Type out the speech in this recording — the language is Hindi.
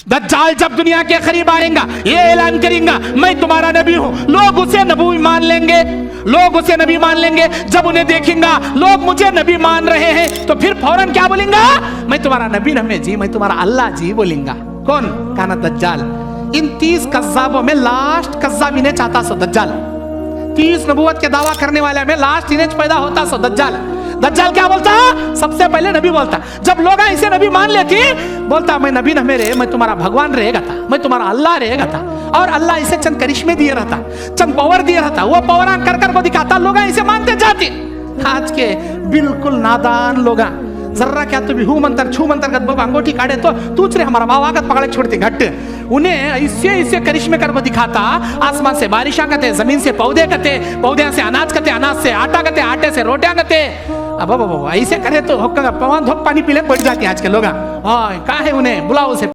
दज्जाल जब दुनिया के करीब आएगा ये ऐलान करेगा मैं तुम्हारा नबी हूं, लोग उसे नबी मान लेंगे, लोग उसे नबी मान लेंगे। जब उन्हें देखेंगा लोग मुझे नबी मान रहे हैं तो फिर फौरन क्या बोलेंगा, मैं तुम्हारा नबी नहीं जी, मैं तुम्हारा अल्लाह जी बोलेंगा। कौन? काना दज्जाल। इन 30 कज़्ज़ाबों में लास्ट कज़्ज़ाब इन्हें चाहता सो दज्जाल। 30 नबूवत के दावा करने वाले में लास्ट इन्हें पैदा होता सो दज्जाल। दज्जाल क्या बोलता? सबसे पहले नबी बोलता। जब लोग इसे नबी मान लेती बोलता मैं नबी न मेरे, मैं तुम्हारा भगवान रहेगा था, मैं तुम्हारा अल्लाह रहेगा था। और अल्लाह इसे चंद करिश्मे दिए रहता, चंद पावर दिए रहता, वो पावर कर वो दिखाता, लोग इसे मानते जाते। आज के बिल्कुल नादान लोग जर्रा क्या तो भी हूं मंतर छू मंतर गद बाबा अंगूठी काटे तो तूच रे हमारा बाबा आगत पकड़े छोड़ते घट। उन्हें ऐसे करिश्मे कर वो दिखाता, आसमान से बारिशां करते, जमीन से पौधे करते, पौधे से अनाज करते, अनाज से आटा करते, आटे से रोटियां करते। अब ऐसे करे तो पवन धोक पानी पीले पड़ जाते आज के लोग। कहा है उन्हें बुलाओ उसे।